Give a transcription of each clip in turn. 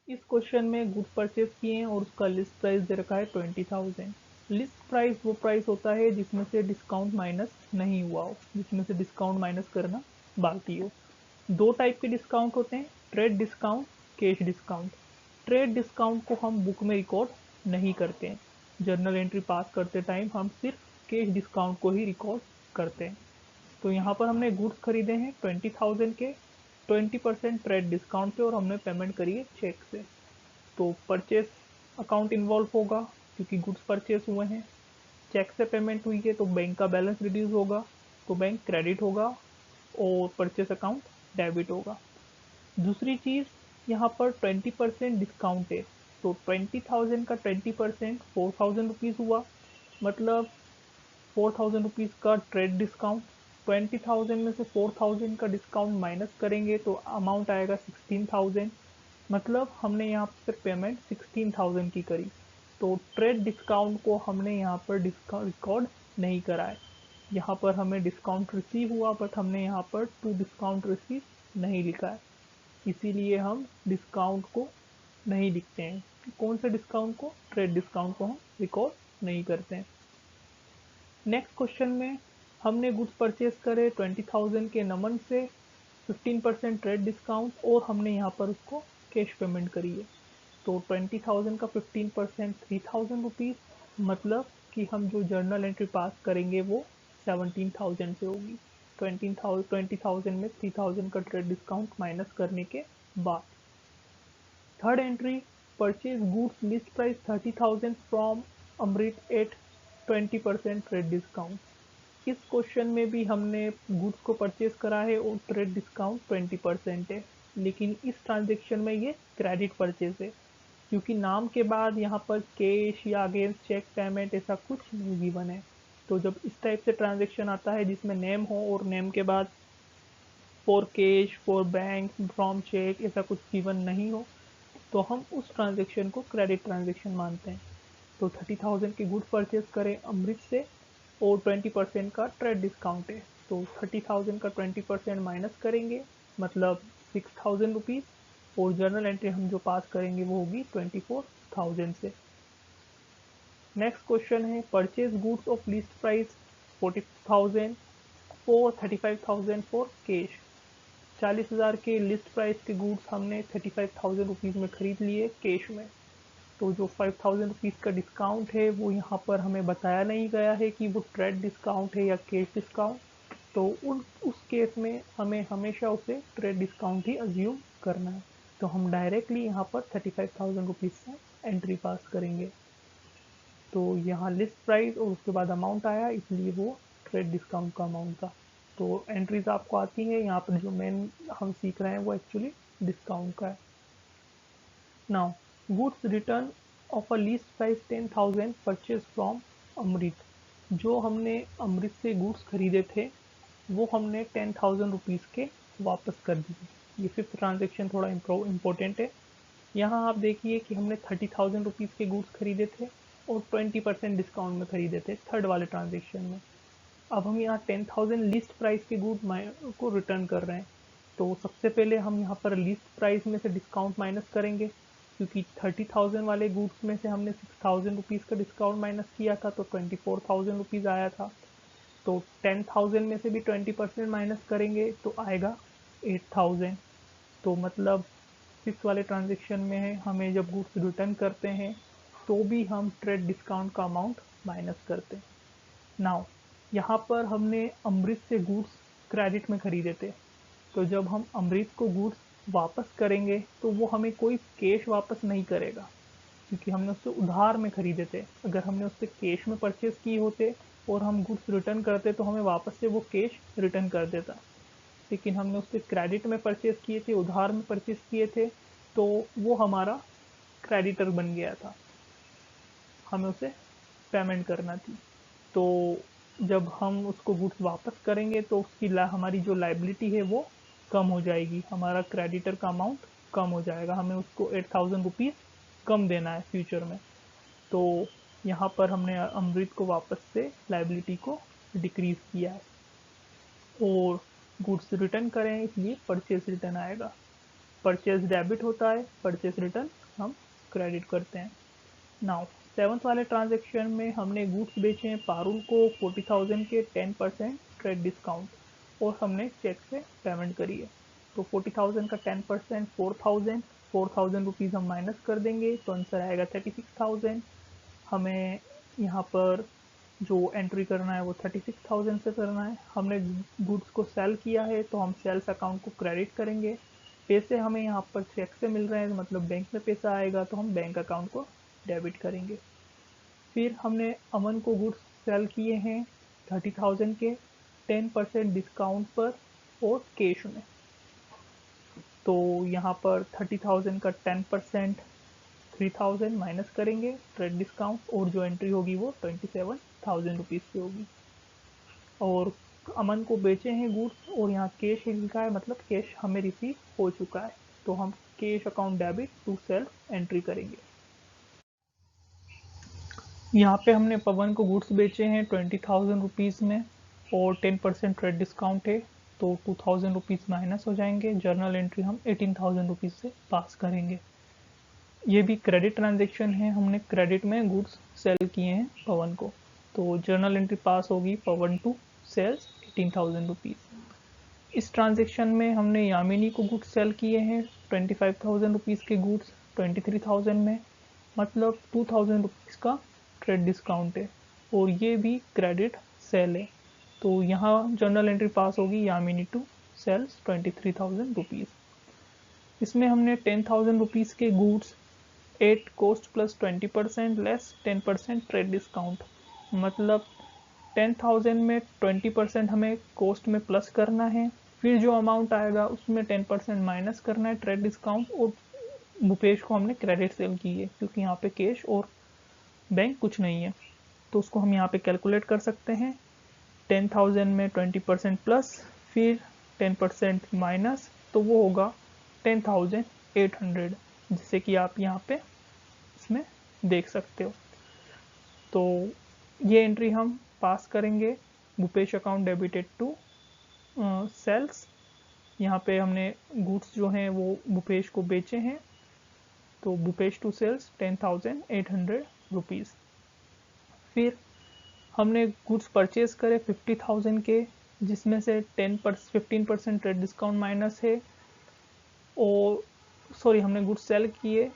इस क्वेश्चन में goods purchase किए हैं और उसका लिस्ट प्राइस दे रखा है 20,000। लिस्ट प्राइस वो प्राइस होता है जिसमें से डिस्काउंट माइनस नहीं हुआ हो, जिसमें से डिस्काउंट माइनस करना बाकी हो। दो टाइप के डिस्काउंट होते हैं, trade discount, cash discount. Trade discount को हम बुक में रिकॉर्ड नहीं करते हैं, जर्नल एंट्री पास करते टाइम हम सिर्फ कैश डिस्काउंट को ही रिकॉर्ड करते हैं। तो यहाँ पर हमने गुड्स खरीदे हैं 20,000 के, 20% ट्रेड डिस्काउंट पे और हमने पेमेंट करी है चेक से। तो परचेस अकाउंट इन्वॉल्व होगा क्योंकि गुड्स परचेस हुए हैं। चेक से पेमेंट हुई है तो बैंक का बैलेंस रिड्यूस होगा, तो बैंक क्रेडिट होगा और परचेस अकाउंट डेबिट होगा। दूसरी चीज़, यहाँ पर 20% डिस्काउंट है, तो 20,000 का 20% 4,000 रुपीज़ हुआ, मतलब 4,000 रुपीज़ का ट्रेड डिस्काउंट। 20,000 में से 4,000 का डिस्काउंट माइनस करेंगे तो अमाउंट आएगा 16,000, मतलब हमने यहाँ पर पेमेंट 16,000 की करी। तो ट्रेड डिस्काउंट को हमने यहाँ पर डिस्काउंट रिकॉर्ड नहीं करा है। यहाँ पर हमें डिस्काउंट रिसीव हुआ बट हमने यहाँ पर टू डिस्काउंट रिसीव नहीं लिखा है, इसीलिए हम डिस्काउंट को नहीं लिखते हैं। कौन से डिस्काउंट को? ट्रेड डिस्काउंट को हम रिकॉर्ड नहीं करते हैं। नेक्स्ट क्वेश्चन में हमने गुड्स परचेज करे 20,000 के नमन से, 15% ट्रेड डिस्काउंट और हमने यहाँ पर उसको कैश पेमेंट करी है। तो 20,000 का 15% 3,000 रुपीज़, मतलब कि हम जो जर्नल एंट्री पास करेंगे वो 17,000 से होगी। 20,000 में 3,000 का ट्रेड डिस्काउंट माइनस करने के बाद। Third entry, purchase goods list price 30,000 from Amrit at 20% trade discount. इस क्वेश्चन में भी हमने गुड्स को परचेज करा है और ट्रेड डिस्काउंट 20% है, लेकिन इस ट्रांजेक्शन में ये क्रेडिट परचेज है क्योंकि नाम के बाद यहाँ पर कैश या अगेंस्ट चेक पेमेंट ऐसा कुछ नहीं गिवन है। तो जब इस टाइप से ट्रांजेक्शन आता है जिसमें नेम हो और नेम के बाद for cash, for bank, from cheque ऐसा कुछ गिवन नहीं हो, तो हम उस ट्रांजेक्शन को क्रेडिट ट्रांजेक्शन मानते हैं। तो 30,000 की गुड्स परचेज करें अमृत से और 20% का ट्रेड डिस्काउंट है, तो 30,000 का 20% माइनस करेंगे, मतलब 6,000 रुपीज़, और जर्नल एंट्री हम जो पास करेंगे वो होगी 24,000 से। नेक्स्ट क्वेश्चन है, purchase goods of list price 40,000 for 35,000 for cash. 40,000 के लिस्ट प्राइस के गुड्स हमने 35,000 रुपीज़ में खरीद लिए कैश में। तो जो 5,000 रुपीज़ का डिस्काउंट है वो यहाँ पर हमें बताया नहीं गया है कि वो ट्रेड डिस्काउंट है या कैश डिस्काउंट, तो उस केस में हमें हमेशा उसे ट्रेड डिस्काउंट ही अज्यूम करना है। तो हम डायरेक्टली यहाँ पर 35,000 रुपीज़ से एंट्री पास करेंगे। तो यहाँ लिस्ट प्राइस और उसके बाद अमाउंट आया, इसलिए वो ट्रेड डिस्काउंट का अमाउंट था। तो एंट्रीज आपको आती हैं, यहाँ पर जो मेन हम सीख रहे हैं वो एक्चुअली डिस्काउंट का है। Now goods return of a list price 10,000 purchase from Amrit. जो हमने अमृत से गुड्स खरीदे थे वो हमने 10,000 रुपीज़ के वापस कर दिए। ये फिफ्थ ट्रांजेक्शन थोड़ा इम्पोर्टेंट है। यहाँ आप देखिए कि हमने 30,000 रुपीज़ के गुड्स खरीदे थे और 20% डिस्काउंट में खरीदे थे थर्ड वाले ट्रांजेक्शन में। अब हम यहाँ 10,000 लिस्ट प्राइस के गुड को रिटर्न कर रहे हैं, तो सबसे पहले हम यहाँ पर लिस्ट प्राइस में से डिस्काउंट माइनस करेंगे क्योंकि 30,000 वाले गुड्स में से हमने 6,000 रुपीज़ का डिस्काउंट माइनस किया था तो 24,000 रुपीज़ आया था। तो 10,000 में से भी 20% माइनस करेंगे तो आएगा 8,000। तो मतलब फिफ्थ वाले ट्रांजेक्शन में है, हमें जब गुड्स रिटर्न करते हैं तो भी हम ट्रेड डिस्काउंट का अमाउंट माइनस करते हैं। नाउ यहाँ पर हमने अमृत से गुड्स क्रेडिट में खरीदे थे, तो जब हम अमृत को गुड्स वापस करेंगे तो वो हमें कोई कैश वापस नहीं करेगा क्योंकि हमने उससे उधार में खरीदे थे। अगर हमने उससे कैश में परचेज किए होते और हम गुड्स रिटर्न करते तो हमें वापस से वो कैश रिटर्न कर देता, लेकिन हमने उससे क्रेडिट में परचेज किए थे, उधार में परचेज किए थे, तो वो हमारा क्रेडिटर बन गया था, हमें उसे पेमेंट करना थी। तो जब हम उसको गुड्स वापस करेंगे तो उसकी हमारी जो लाइबिलिटी है वो कम हो जाएगी, हमारा क्रेडिटर का अमाउंट कम हो जाएगा, हमें उसको 8,000 रुपीज़ कम देना है फ्यूचर में। तो यहाँ पर हमने अमृत को वापस से लाइबिलिटी को डिक्रीज़ किया है और गुड्स रिटर्न करें इसलिए परचेज रिटर्न आएगा। परचेज डेबिट होता है, परचेज रिटर्न हम क्रेडिट करते हैं। नाउ 7th वाले ट्रांजेक्शन में हमने गुड्स बेचे हैं पारुल को 40,000 के 10% ट्रेड डिस्काउंट और हमने चेक से पेमेंट करी है। तो 40,000 का 10% 4,000 रुपीज़ हम माइनस कर देंगे तो आंसर आएगा 36,000। हमें यहाँ पर जो एंट्री करना है वो 36,000 से करना है। हमने गुड्स को सेल किया है तो हम सेल्स अकाउंट को क्रेडिट करेंगे। पैसे हमें यहाँ पर चेक से मिल रहे हैं मतलब बैंक में पैसा आएगा तो हम बैंक अकाउंट को डेबिट करेंगे। फिर हमने अमन को गुड्स सेल किए हैं 30,000 के 10% डिस्काउंट पर और कैश में। तो यहाँ पर 30,000 का 10% 3,000 माइनस करेंगे ट्रेड डिस्काउंट और जो एंट्री होगी वो 27,000 रुपीज़ की होगी। और अमन को बेचे हैं गुड्स और यहाँ कैश लिखा है मतलब कैश हमें रिसीव हो चुका है तो हम cash account debit to self entry करेंगे। यहाँ पे हमने पवन को गुड्स बेचे हैं 20,000 रुपीज़ में और 10% ट्रेड डिस्काउंट है तो 2,000 रुपीज़ माइनस हो जाएंगे। जर्नल एंट्री हम 18,000 रुपीज़ से पास करेंगे। ये भी क्रेडिट ट्रांजेक्शन है, हमने क्रेडिट में गुड्स सेल किए हैं पवन को तो जर्नल एंट्री पास होगी पवन टू सेल्स 18,000 रुपीज़। इस ट्रांजेक्शन में हमने यामिनी को गुड्स सेल किए हैं 25,000 रुपीज़ के गुड्स 23,000 में मतलब 2,000 रुपीज़ का ट्रेड डिस्काउंट है और ये भी क्रेडिट सेल है तो यहाँ जर्नल एंट्री पास होगी यामिनी टू सेल्स 23,000 रुपीज़। इसमें हमने 10,000 रुपीज़ के goods at cost plus 20% less 10% trade discount मतलब 10,000 में 20% हमें कॉस्ट में प्लस करना है, फिर जो अमाउंट आएगा उसमें 10% माइनस करना है ट्रेड डिस्काउंट। और भूपेश को हमने क्रेडिट सेल की है क्योंकि यहाँ पे कैश और बैंक कुछ नहीं है तो उसको हम यहाँ पे कैलकुलेट कर सकते हैं। 10,000 में 20% प्लस फिर 10% माइनस तो वो होगा 10,800 जिससे कि आप यहाँ पे इसमें देख सकते हो। तो ये एंट्री हम पास करेंगे। Bhupesh account debited to sales. यहाँ पे हमने गुड्स जो हैं वो भूपेश को बेचे हैं तो भूपेश टू सेल्स 10,800 रुपीज़। फिर हमने गुड्स परचेज करे 50,000 के जिसमें से 15% ट्रेड डिस्काउंट माइनस है और सॉरी हमने गुड्स सेल किए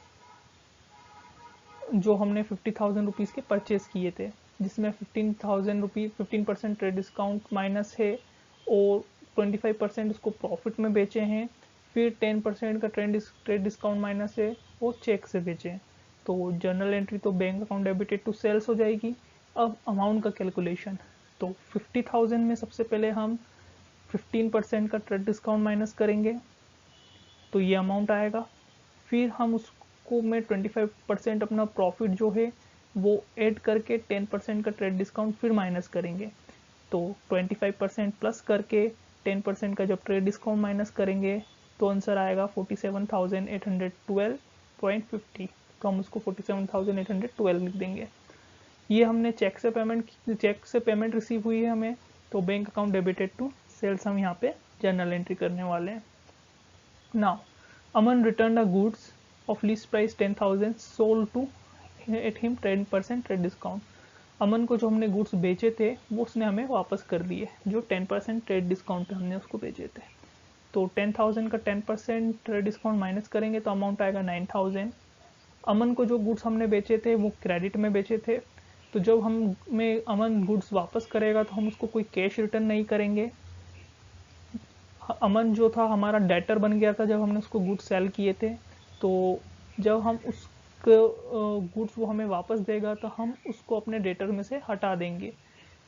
जो हमने 50,000 रुपीज़ के परचेज किए थे जिसमें 15% ट्रेड डिस्काउंट माइनस है और 25% उसको प्रॉफिट में बेचे हैं। फिर 10% का ट्रेड डिस्काउंट माइनस है और चेक से बेचे। तो जर्नल एंट्री तो bank account debited to sales हो जाएगी। अब अमाउंट का कैलकुलेशन तो 50,000 में सबसे पहले हम 15% का ट्रेड डिस्काउंट माइनस करेंगे तो ये अमाउंट आएगा। फिर हम उसको में 25% अपना प्रॉफिट जो है वो ऐड करके 10% का ट्रेड डिस्काउंट फिर माइनस करेंगे तो 25% प्लस करके 10% का जब ट्रेड डिस्काउंट माइनस करेंगे तो आंसर आएगा 47,812.50 तो हम उसको 47,812 लिख देंगे। ये हमने चेक से पेमेंट रिसीव हुई है हमें तो bank account debited to sales हम यहाँ पे जर्नल एंट्री करने वाले हैं। Now Aman return a goods of list price 10,000 sold to at him 10% trade discount. Aman को जो हमने गुड्स बेचे थे वो उसने हमें वापस कर दिए जो 10% ट्रेड डिस्काउंट पे हमने उसको बेचे थे। तो 10,000 का 10% ट्रेड डिस्काउंट माइनस करेंगे तो अमाउंट आएगा 9,000। अमन को जो गुड्स हमने बेचे थे वो क्रेडिट में बेचे थे तो जब हमें अमन गुड्स वापस करेगा तो हम उसको कोई कैश रिटर्न नहीं करेंगे। अमन जो था हमारा डेटर बन गया था जब हमने उसको गुड्स सेल किए थे तो जब हम उस गुड्स वो हमें वापस देगा तो हम उसको अपने डेटर में से हटा देंगे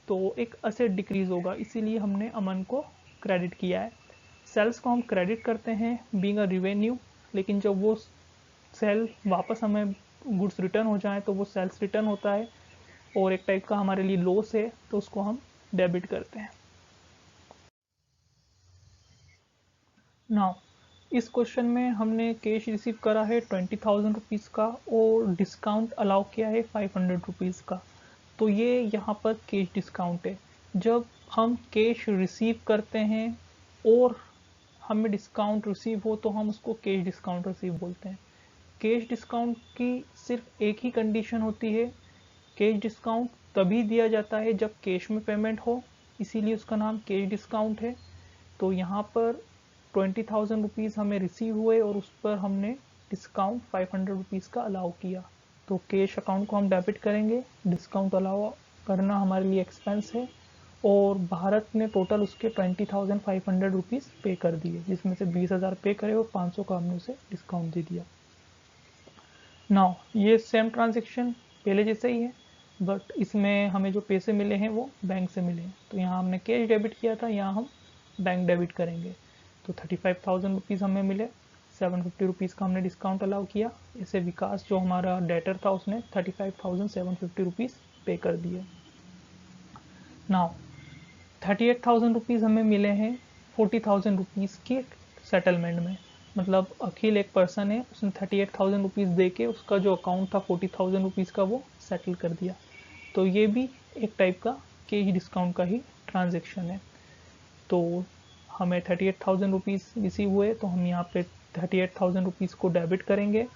तो एक असेट डिक्रीज होगा इसीलिए हमने अमन को क्रेडिट किया है। सेल्स को हम क्रेडिट करते हैं बीइंग अ रिवेन्यू लेकिन जब वो सेल वापस हमें गुड्स रिटर्न हो जाए तो वो सेल्स रिटर्न होता है और एक टाइप का हमारे लिए लॉस है तो उसको हम डेबिट करते हैं। नाउ इस क्वेश्चन में हमने कैश रिसीव करा है 20,000 रुपीज़ का और डिस्काउंट अलाउ किया है 500 रुपीज़ का तो ये यहाँ पर कैश डिस्काउंट है। जब हम कैश रिसीव करते हैं और हमें डिस्काउंट रिसीव हो तो हम उसको कैश डिस्काउंट रिसीव बोलते हैं। कैश डिस्काउंट की सिर्फ एक ही कंडीशन होती है, कैश डिस्काउंट तभी दिया जाता है जब कैश में पेमेंट हो, इसीलिए उसका नाम कैश डिस्काउंट है। तो यहाँ पर 20,000 रुपीज़ हमें रिसीव हुए और उस पर हमने डिस्काउंट 500 रुपीज़ का अलाउ किया, तो कैश अकाउंट को हम डेबिट करेंगे, डिस्काउंट अलाउ करना हमारे लिए एक्सपेंस है, और भारत ने टोटल उसके 20,500 रुपीज़ पे कर दिए, जिसमें से 20,000 पे करे और 500 का हमने उसे डिस्काउंट दे दिया। नाउ ये सेम ट्रांजेक्शन पहले जैसा ही है, बट इसमें हमें जो पैसे मिले हैं वो बैंक से मिले हैं। तो यहाँ हमने कैश डेबिट किया था, यहाँ हम बैंक डेबिट करेंगे। तो 35,000 रुपीज़ हमें मिले, 750 रुपीज़ का हमने डिस्काउंट अलाउ किया। ऐसे विकास जो हमारा डेटर था उसने 35,750 रुपीज़ पे कर दिए। नाउ 38,000 रुपीज़ हमें मिले हैं 40,000 रुपीज़ के सेटलमेंट में। मतलब अखिल एक पर्सन है, उसने 38,000 रुपीज़ दे के उसका जो अकाउंट था 40,000 रुपीज़ का वो सेटल कर दिया। तो ये भी एक टाइप का कैश डिस्काउंट का ही ट्रांजेक्शन है। तो हमें 38,000 रुपीज़ रिसीव हुए, तो हम यहाँ पे 38,000 रुपीज़ को डेबिट करेंगे।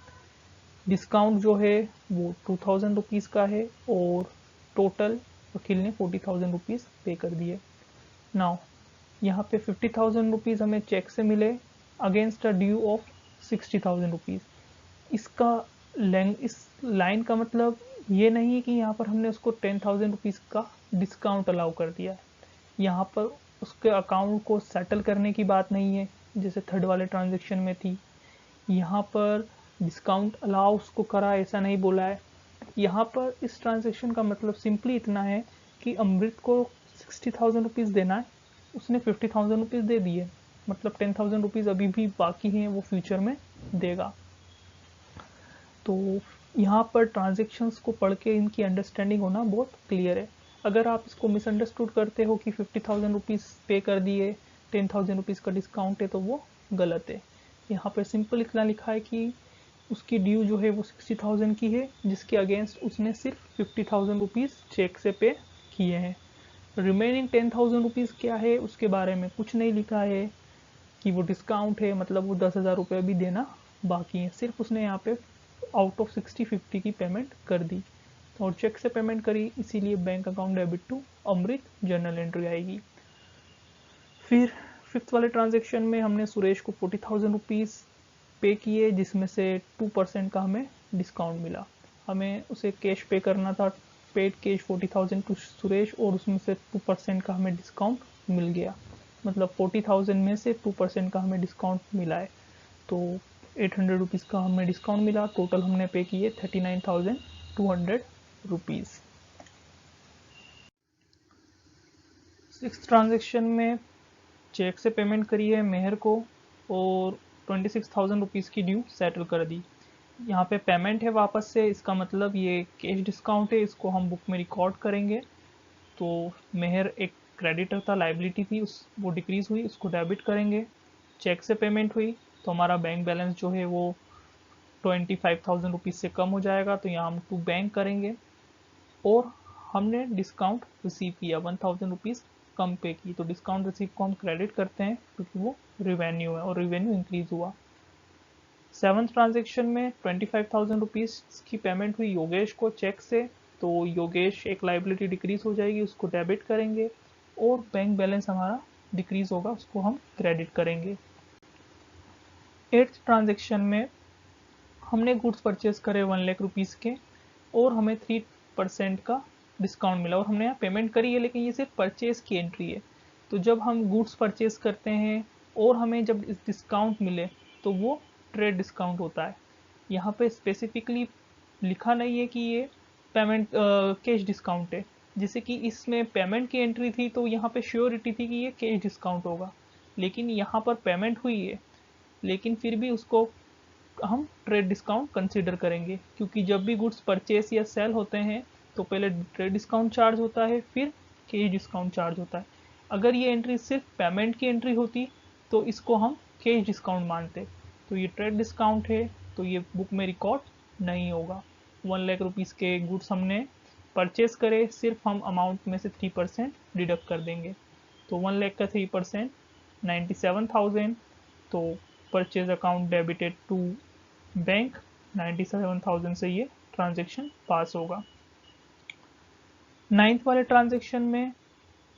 डिस्काउंट जो है वो 2,000 रुपीज़ का है और टोटल वकील ने 40,000 रुपीज़ पे कर दिए। नाउ यहाँ पे 50,000 रुपीज़ हमें चेक से मिले against a due of 60,000 rupees. इस लाइन का मतलब ये नहीं है कि यहाँ पर हमने उसको 10,000 रुपीज़ का डिस्काउंट अलाउ कर दिया है। यहाँ पर उसके अकाउंट को सेटल करने की बात नहीं है जैसे थर्ड वाले ट्रांजेक्शन में थी। यहाँ पर डिस्काउंट अलाउ उसको करा ऐसा नहीं बोला है। यहाँ पर इस ट्रांजेक्शन का मतलब सिंपली इतना है कि अमृत को 60,000 रुपीज़ देना है, उसने 50,000 रुपीज़ दे दिए, मतलब 10,000 रुपीज़ अभी भी बाकी हैं, वो फ्यूचर में देगा। तो यहाँ पर ट्रांजेक्शन्स को पढ़ के इनकी अंडरस्टैंडिंग होना बहुत क्लियर है। अगर आप इसको मिसअंडरस्टूड करते हो कि 50,000 रुपीज़ पे कर दिए, 10,000 रुपीज़ का डिस्काउंट है, तो वो गलत है। यहाँ पर सिंपल इतना लिखा है कि उसकी ड्यू जो है वो 60,000 की है, जिसके अगेंस्ट उसने सिर्फ 50,000 रुपीज़ चेक से पे किए हैं। रिमेनिंग 10,000 रुपीज़ क्या है उसके बारे में कुछ नहीं लिखा है कि वो डिस्काउंट है, मतलब वो 10,000 रुपये भी देना बाकी है। सिर्फ उसने यहाँ पे आउट ऑफ 60-50 की पेमेंट कर दी और चेक से पेमेंट करी, इसीलिए bank account debit to Amrit journal entry आएगी। फिर फिफ्थ वाले ट्रांजेक्शन में हमने सुरेश को 40,000 रुपीज़ पे किए, जिसमें से 2% का हमें डिस्काउंट मिला। हमें उसे कैश पे करना था, पेड कैश 40,000 टू सुरेश, और उसमें से 2% का हमें डिस्काउंट मिल गया। मतलब 40,000 में से 2% का हमें डिस्काउंट मिला है, तो 800 रुपीज़ का हमें डिस्काउंट मिला। टोटल हमने पे किए 39,200 रुपीज़। सिक्स ट्रांजेक्शन में चेक से पेमेंट करी है मेहर को और 26,000 रुपीज़ की ड्यू सेटल कर दी। यहाँ पे पेमेंट है वापस से, इसका मतलब ये कैश डिस्काउंट है, इसको हम बुक में रिकॉर्ड करेंगे। तो मेहर एक क्रेडिटर था, लाइबिलिटी थी, वो डिक्रीज़ हुई, उसको डेबिट करेंगे। चेक से पेमेंट हुई तो हमारा बैंक बैलेंस जो है वो 25,000 रुपीज़ से कम हो जाएगा, तो यहाँ हम टू बैंक करेंगे। और हमने डिस्काउंट रिसीव किया, 1,000 रुपीज़ कम पे की, तो डिस्काउंट रिसीव को हम क्रेडिट करते हैं क्योंकि वो रिवेन्यू है और रिवेन्यू इंक्रीज हुआ। सेवन्थ ट्रांजेक्शन में 25,000 रुपीज़ की पेमेंट हुई योगेश को चेक से, तो योगेश एक लाइबिलिटी डिक्रीज हो जाएगी, उसको डेबिट करेंगे, और बैंक बैलेंस हमारा डिक्रीज होगा, उसको हम क्रेडिट करेंगे। एट्थ ट्रांजेक्शन में हमने गुड्स परचेज करे 1 लाख रुपीज़ के और हमें 3% का डिस्काउंट मिला, और हमने यहाँ पेमेंट करी है, लेकिन ये सिर्फ परचेज की एंट्री है। तो जब हम गुड्स परचेज करते हैं और हमें जब डिस्काउंट मिले तो वो ट्रेड डिस्काउंट होता है। यहाँ पे स्पेसिफिकली लिखा नहीं है कि ये पेमेंट कैश डिस्काउंट है। जैसे कि इसमें पेमेंट की एंट्री थी तो यहाँ पे श्योरिटी थी कि ये कैश डिस्काउंट होगा, लेकिन यहाँ पर पेमेंट हुई है, लेकिन फिर भी उसको हम ट्रेड डिस्काउंट कंसीडर करेंगे, क्योंकि जब भी गुड्स परचेस या सेल होते हैं तो पहले ट्रेड डिस्काउंट चार्ज होता है, फिर कैश डिस्काउंट चार्ज होता है। अगर ये एंट्री सिर्फ पेमेंट की एंट्री होती तो इसको हम कैश डिस्काउंट मानते, तो ये ट्रेड डिस्काउंट है, तो ये बुक में रिकॉर्ड नहीं होगा। 1 लाख रुपीज़ के गुड्स हमने परचेस करे, सिर्फ हम अमाउंट में से 3% डिडक्ट कर देंगे, तो 1 लाख का 3% 97,000, तो purchase account debited to bank 97,000 से ये ट्रांजेक्शन पास होगा। 9th वाले ट्रांजेक्शन में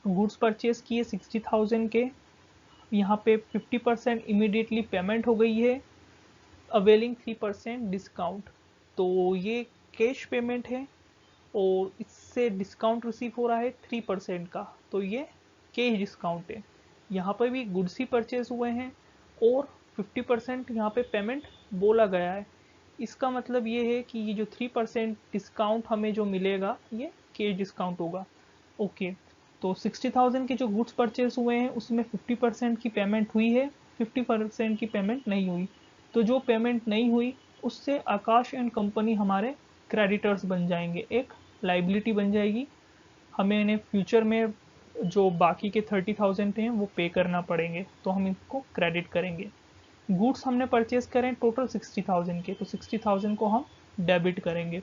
गुड्स परचेज किए 60,000 के, यहाँ पे 50% इमीडिएटली पेमेंट हो गई है, अवेलिंग 3% डिस्काउंट। तो ये कैश पेमेंट है और इससे डिस्काउंट रिसीव हो रहा है 3% का, तो ये कैश डिस्काउंट है। यहाँ पर भी गुड्स ही परचेज हुए हैं और 50% यहाँ पे पेमेंट बोला गया है। इसका मतलब ये है कि ये जो 3% डिस्काउंट हमें जो मिलेगा ये कैश डिस्काउंट होगा। ओके, तो 60,000 के जो गुड्स परचेज हुए हैं उसमें 50% की पेमेंट हुई है, 50% की पेमेंट नहीं हुई। तो जो पेमेंट नहीं हुई उससे आकाश एंड कंपनी हमारे क्रेडिटर्स बन जाएंगे, एक लाइबिलिटी बन जाएगी। हमें इन्हें फ्यूचर में जो बाकी के 30,000 हैं वो पे करना पड़ेंगे, तो हम इनको क्रेडिट करेंगे। गुड्स हमने परचेज करें टोटल 60,000 के, तो 60,000 को हम डेबिट करेंगे।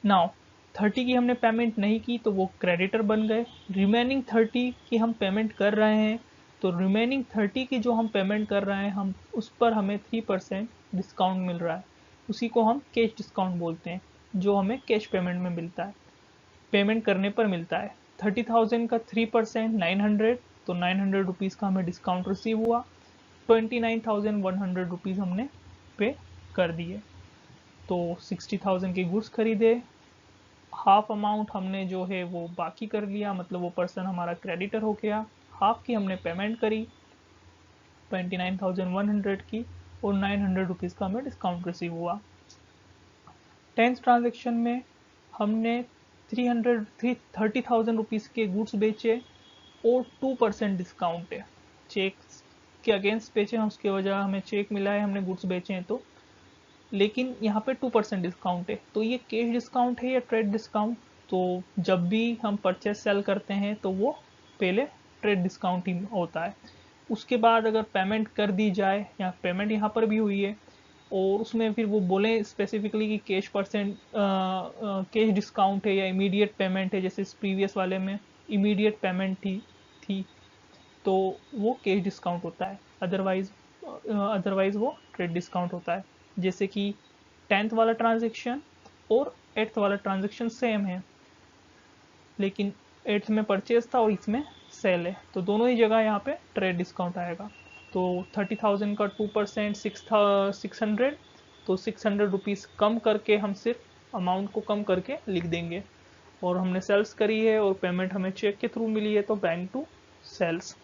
नाउ 30 की हमने पेमेंट नहीं की तो वो क्रेडिटर बन गए। रिमेनिंग 30 की हम पेमेंट कर रहे हैं, तो रिमेनिंग 30 की जो हम पेमेंट कर रहे हैं हम उस पर हमें 3% डिस्काउंट मिल रहा है, उसी को हम कैश डिस्काउंट बोलते हैं, जो हमें कैश पेमेंट में मिलता है, पेमेंट करने पर मिलता है। 30,000 का 3% 900, तो 900 रुपीज़ का हमें डिस्काउंट रिसीव हुआ। 29,100 रुपीज़ हमने पे कर दिए। तो 60,000 के गुड्स खरीदे, हाफ अमाउंट हमने जो है वो बाकी कर लिया, मतलब वो पर्सन हमारा क्रेडिटर हो गया। हाफ की हमने पेमेंट करी 29,100 की, और 900 रुपीज़ का हमें डिस्काउंट रिसीव हुआ। 10th ट्रांजेक्शन में हमने 30,000 रुपीज़ के गुड्स बेचे और 2% डिस्काउंट है, चेक के अगेंस्ट बेचे हैं, उसके वजह हमें चेक मिला है, हमने गुड्स बेचे हैं तो, लेकिन यहाँ पे 2% डिस्काउंट है। तो ये कैश डिस्काउंट है या ट्रेड डिस्काउंट? तो जब भी हम परचेस सेल करते हैं तो वो पहले ट्रेड डिस्काउंट ही होता है, उसके बाद अगर पेमेंट कर दी जाए, या पेमेंट यहाँ पर भी हुई है और उसमें फिर वो बोले स्पेसिफिकली कि कैश डिस्काउंट है या इमीडिएट पेमेंट है, जैसे प्रीवियस वाले में इमीडिएट पेमेंट थी तो वो कैश डिस्काउंट होता है, अदरवाइज वो ट्रेड डिस्काउंट होता है। जैसे कि 10th वाला ट्रांजेक्शन और 8th वाला ट्रांजेक्शन सेम है, लेकिन 8th में परचेज था और इसमें सेल है, तो दोनों ही जगह यहाँ पे ट्रेड डिस्काउंट आएगा। तो 30,000 का 2% 600, तो 600 रुपीज़ कम करके हम सिर्फ अमाउंट को कम करके लिख देंगे, और हमने सेल्स करी है और पेमेंट हमें चेक के थ्रू मिली है, तो बैंक टू सेल्स।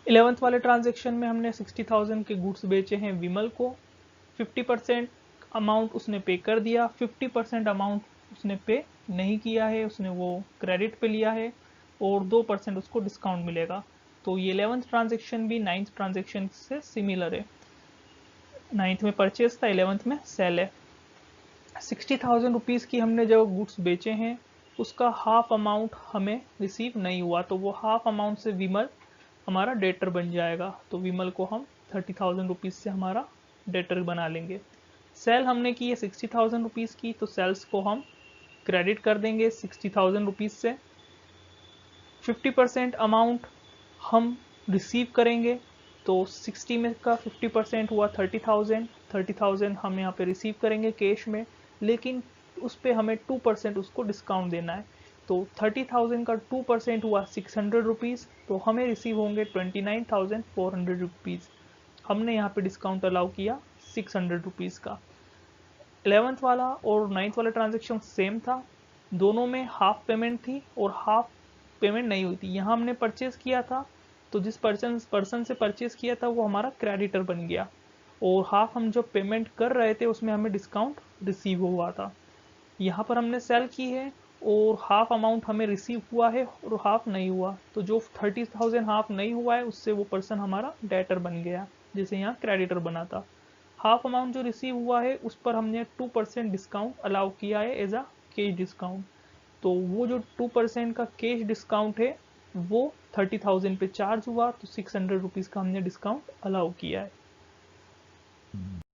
11th वाले ट्रांजेक्शन में हमने 60,000 के गुड्स बेचे हैं विमल को, 50% अमाउंट उसने पे कर दिया, 50% अमाउंट उसने पे नहीं किया है, उसने वो क्रेडिट पे लिया है और 2% उसको डिस्काउंट मिलेगा। तो ये 11th ट्रांजेक्शन भी 9th ट्रांजेक्शन से सिमिलर है, 9th में परचेज था, 11th में सेल है। 60,000 रुपीज़ की हमने जो गुड्स बेचे हैं उसका हाफ अमाउंट हमें रिसीव नहीं हुआ, तो वो हाफ अमाउंट से विमल हमारा डेटर बन जाएगा, तो विमल को हम 30,000 रुपीज़ से हमारा डेटर बना लेंगे। सेल हमने की है 60,000 रुपीज़ की, तो सेल्स को हम क्रेडिट कर देंगे 60,000 रुपीज़ से। 50% अमाउंट हम रिसीव करेंगे, तो 60 में का 50% हुआ 30,000 हम यहाँ पे रिसीव करेंगे कैश में, लेकिन उस पर हमें 2% उसको डिस्काउंट देना है, तो 30,000 का 2% हुआ 600 रुपीज़, तो हमें रिसीव होंगे 29,400 रुपीज़। हमने यहाँ पे डिस्काउंट अलाउ किया 600 रुपीज़ का। 11th वाला और 9th वाला ट्रांजेक्शन सेम था, दोनों में हाफ पेमेंट थी और हाफ पेमेंट नहीं हुई थी। यहाँ हमने परचेज किया था, तो जिस पर्सन से परचेज किया था वो हमारा क्रेडिटर बन गया, और हाफ हम जो पेमेंट कर रहे थे उसमें हमें डिस्काउंट रिसीव हुआ था। यहाँ पर हमने सेल की है और हाफ अमाउंट हमें रिसीव हुआ है और हाफ नहीं हुआ, तो जो 30,000 हाफ नहीं हुआ है उससे वो पर्सन हमारा डेटर बन गया, जैसे यहाँ क्रेडिटर बना था। हाफ अमाउंट जो रिसीव हुआ है उस पर हमने 2% डिस्काउंट अलाउ किया है एज अ कैश डिस्काउंट, तो वो जो 2% का कैश डिस्काउंट है वो 30,000 पे चार्ज हुआ, तो 600 रुपीज़ का हमने डिस्काउंट अलाउ किया है।